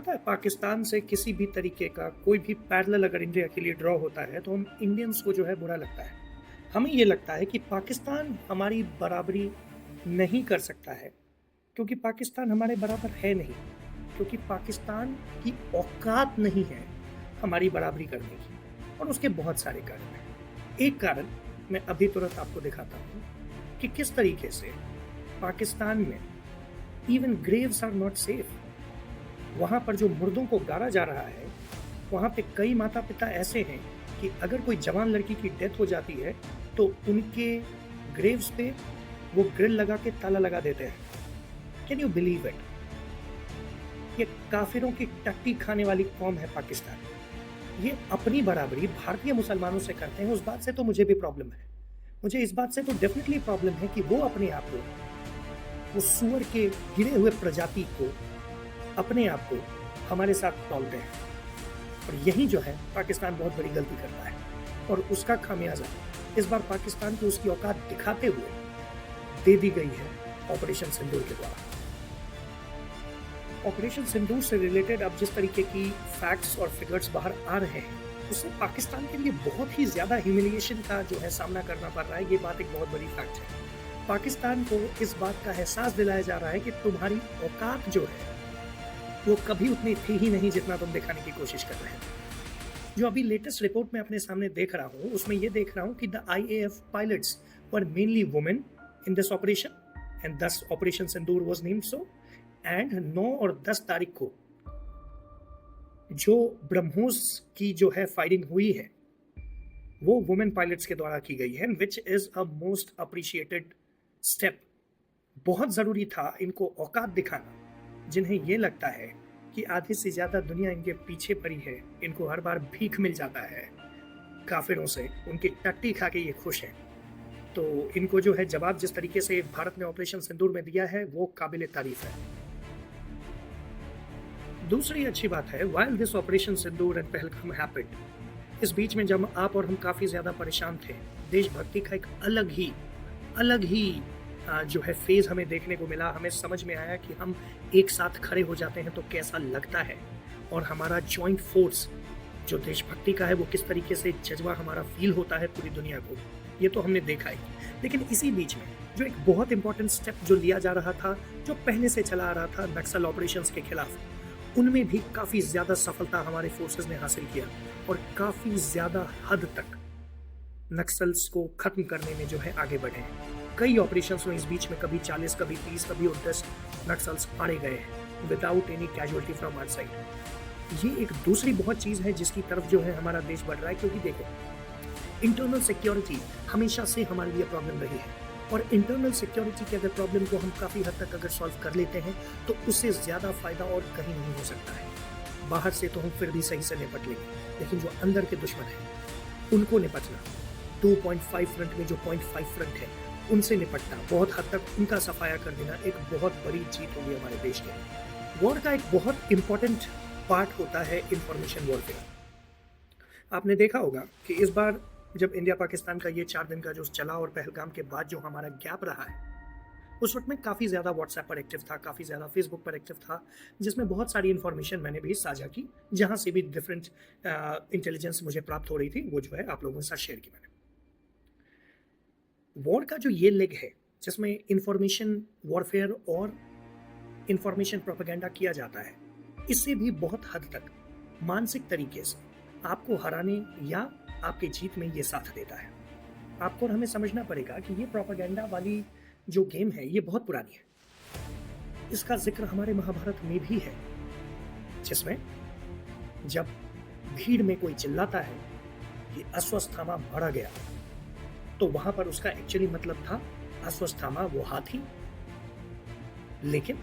पता है पाकिस्तान से किसी भी तरीके का कोई भी पैरेलल अगर इंडिया के लिए ड्रॉ होता है तो हम इंडियंस को जो है बुरा लगता है। हमें ये लगता है कि पाकिस्तान हमारी बराबरी नहीं कर सकता है क्योंकि पाकिस्तान हमारे बराबर है नहीं, क्योंकि पाकिस्तान की औकात नहीं है हमारी बराबरी करने की। और उसके बहुत सारे कारण हैं। एक कारण मैं अभी तुरंत आपको दिखाता हूँ कि किस तरीके से पाकिस्तान में even graves are not safe. वहाँ पर जो मुर्दों को गाड़ा जा रहा है, वहाँ पे कई माता पिता ऐसे हैं कि अगर कोई जवान लड़की की डेथ हो जाती है तो उनके ग्रेव्स पे वो ग्रिल लगा के ताला लगा देते हैं। Can you believe it? ये काफिरों की टट्टी खाने वाली कौम है पाकिस्तान। ये अपनी बराबरी भारतीय मुसलमानों से करते हैं, उस बात से तो मुझे भी प्रॉब्लम है। मुझे इस बात से तो डेफिनेटली प्रॉब्लम है कि वो अपने आप को, वो सुअर के गिरे हुए प्रजाति को, अपने आप को हमारे साथ तौलते हैं। और यही जो है पाकिस्तान बहुत बड़ी गलती करता है और उसका खामियाजा इस बार पाकिस्तान को उसकी औकात दिखाते हुए दे दी गई है ऑपरेशन सिंदूर के द्वारा। ऑपरेशन सिंदूर से रिलेटेड अब जिस तरीके की फैक्ट्स और फिगर्स बाहर आ रहे हैं उससे पाकिस्तान के लिए बहुत ही ज्यादा ह्यूमिलिएशन का जो है सामना करना पड़ रहा है। ये बात एक बहुत बड़ी फैक्ट है। पाकिस्तान को इस बात का एहसास दिलाया जा रहा है कि तुम्हारी औकात जो है वो कभी उतनी थी ही नहीं जितना तुम दिखाने की कोशिश कर रहे हैं। जो अभी लेटेस्ट रिपोर्ट में अपने सामने देख रहा हूँ उसमें ये देख रहा हूँ कि the IAF pilots were mainly women in this operation and this operation Sindoor was named so. And 9 और 10 तारीख को जो ब्रह्मोस की जो है फायरिंग हुई है वो वुमेन पायलट्स के द्वारा की गई है, which is a most appreciated step. बहुत जरूरी था इनको औकात दिखाना, जिन्हें ये लगता है कि आधे से ज्यादा दुनिया इनके पीछे पड़ी है, इनको हर बार भीख मिल जाता है काफिरों से, उनकी टट्टी खा के ये खुश हैं। तो इनको जो है जवाब जिस तरीके से भारत ने ऑपरेशन सिंदूर में दिया है वो काबिल तारीफ है। दूसरी अच्छी बात है, while this operation Sindoor and Pahalgam happened, इस बीच में जब आप और हम काफी ज्यादा परेशान थे, देशभक्ति का एक अलग ही जो है फेज हमें देखने को मिला। हमें समझ में आया कि हम एक साथ खड़े हो जाते हैं तो कैसा लगता है, और हमारा जॉइंट फोर्स जो देशभक्ति का है वो किस तरीके से जज्बा हमारा फील होता है पूरी दुनिया को, ये तो हमने देखा ही। लेकिन इसी बीच में जो एक बहुत इंपॉर्टेंट स्टेप जो लिया जा रहा था, जो पहले से चला आ रहा था नक्सल ऑपरेशंस के खिलाफ, उनमें भी काफी ज्यादा सफलता हमारे फोर्सेस ने हासिल किया और काफी ज्यादा हद तक नक्सल्स को खत्म करने में जो है आगे बढ़े हैं। कई ऑपरेशंस में इस बीच में कभी 40, कभी 30, कभी 29 नक्सल्स मारे गए हैं without any casualty from our side. ये एक दूसरी बहुत चीज है जिसकी तरफ जो है हमारा देश बढ़ रहा है, क्योंकि देखो इंटरनल सिक्योरिटी हमेशा से हमारे लिए प्रॉब्लम रही है, और इंटरनल सिक्योरिटी के अगर प्रॉब्लम को हम काफी हद तक अगर सॉल्व कर लेते हैं तो उससे ज्यादा फायदा और कहीं नहीं हो सकता है। बाहर से तो हम फिर भी सही से निपट लेंगे, लेकिन जो अंदर के दुश्मन है उनको निपटना, 2.5 फ्रंट में जो 0.5 फ्रंट है उनसे निपटना, बहुत हद तक उनका सफाया कर देना एक बहुत बड़ी जीत होगी हमारे देश के लिए। वॉर का एक बहुत इंपॉर्टेंट पार्ट होता है इंफॉर्मेशन वॉरफेयर। आपने देखा होगा कि इस बार जब इंडिया पाकिस्तान का ये 4 दिन का जो चला और पहलगाम के बाद जो हमारा गैप रहा है, उस वक्त में काफ़ी ज़्यादा व्हाट्सएप पर एक्टिव था, काफ़ी ज़्यादा फेसबुक पर एक्टिव था, जिसमें बहुत सारी इन्फॉर्मेशन मैंने भी साझा की, जहाँ से भी डिफरेंट इंटेलिजेंस मुझे प्राप्त हो रही थी वो जो है आप लोगों के साथ शेयर की मैंने। वॉर का जो ये लेग है जिसमें इंफॉर्मेशन वॉरफेयर और इंफॉर्मेशन प्रोपेगेंडा किया जाता है, इससे भी बहुत हद तक मानसिक तरीके से आपको हराने या आपके जीत में ये साथ देता है। आपको और हमें समझना पड़ेगा कि ये प्रोपेगेंडा वाली जो गेम है ये बहुत पुरानी है। इसका जिक्र हमारे महाभारत में भी है, जिसमें जब भीड़ में कोई चिल्लाता है कि अश्वत्थामा मारा गया, तो वहां पर उसका एक्चुअली मतलब था अश्वत्थामा वो हाथी, लेकिन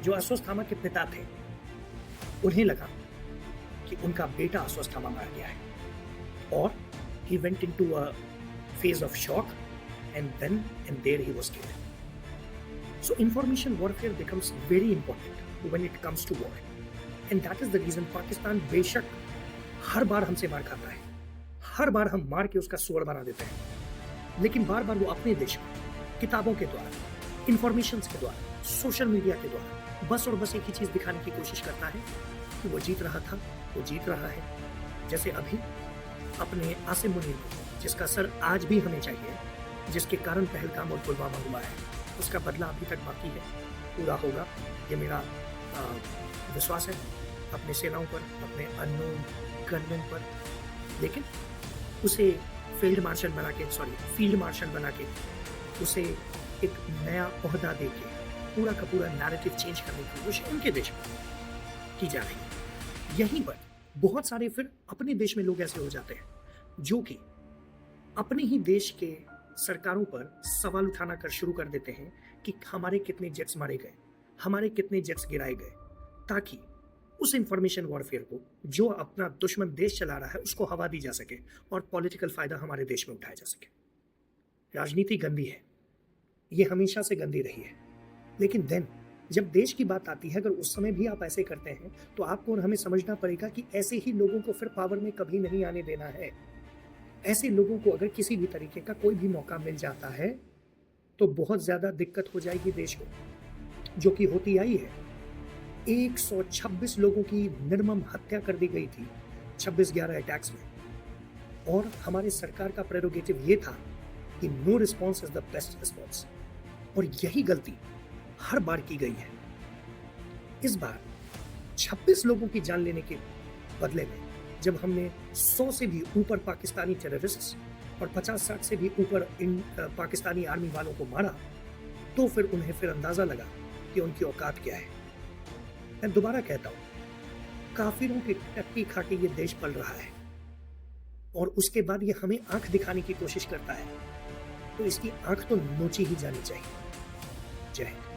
जो अश्वत्थामा के पिता थे उन्हें लगा कि उनका बेटा अश्वत्थामा मार गया है, और he went into a phase of shock and then and there he was killed. So information warfare becomes very important when it comes to war, and that is the reason Pakistan बेशक हर बार हमसे मार खाता है, हर बार हम मार के उसका सुअर बना देते हैं, लेकिन बार बार वो अपने देश में किताबों के द्वारा, इंफॉर्मेशन के द्वारा, सोशल मीडिया के द्वारा बस और बस एक ही चीज़ दिखाने की कोशिश करता है कि वो जीत रहा था, वो जीत रहा है। जैसे अभी अपने आसिम मुनीर को, जिसका सर आज भी हमें चाहिए, जिसके कारण पहलगाम और पुलवामा हुआ है, उसका बदला अभी तक बाकी है, पूरा होगा, ये मेरा विश्वास है अपने सेनाओं पर, अपने अननोन गनमैन पर। लेकिन उसे फील्ड मार्शल बना के उसे एक नया ओहदा दे के पूरा का पूरा नैरेटिव चेंज करने की कोशिश उनके देश में की जा रही है। यहीं पर बहुत सारे फिर अपने देश में लोग ऐसे हो जाते हैं जो कि अपने ही देश के सरकारों पर सवाल उठाना शुरू कर देते हैं कि हमारे कितने जेट्स मारे गए, हमारे कितने जेट्स गिराए गए, ताकि उस इंफॉर्मेशन वॉरफेयर को जो अपना दुश्मन देश चला रहा है उसको हवा दी जा सके और पॉलिटिकल फायदा हमारे देश में उठाया जा सके। राजनीति गंदी है, ये हमेशा से गंदी रही है, लेकिन देन जब देश की बात आती है, अगर उस समय भी आप ऐसे करते हैं तो आपको और हमें समझना पड़ेगा कि ऐसे ही लोगों को फिर पावर में कभी नहीं आने देना है। ऐसे लोगों को अगर किसी भी तरीके का कोई भी मौका मिल जाता है तो बहुत ज्यादा दिक्कत हो जाएगी देश को, जो कि होती आई है। 126 लोगों की निर्मम हत्या कर दी गई थी 26/11 अटैक्स में, और हमारे सरकार का प्रेरोगेटिव ये था कि no response is the best response, और यही गलती हर बार की गई है। इस बार 26 लोगों की जान लेने के बदले में जब हमने 100 से भी ऊपर पाकिस्तानी टेररिस्ट्स और 50-60 से भी ऊपर इन पाकिस्तानी आर्मी वालों को मारा, तो फिर उन्हें फिर अंदाजा लगा कि उनकी औकात क्या है। मैं दोबारा कहता हूं, काफिरों की टट्टी खा के ये देश पल रहा है, और उसके बाद ये हमें आंख दिखाने की कोशिश करता है, तो इसकी आंख तो नोची ही जानी चाहिए। जय हिंद।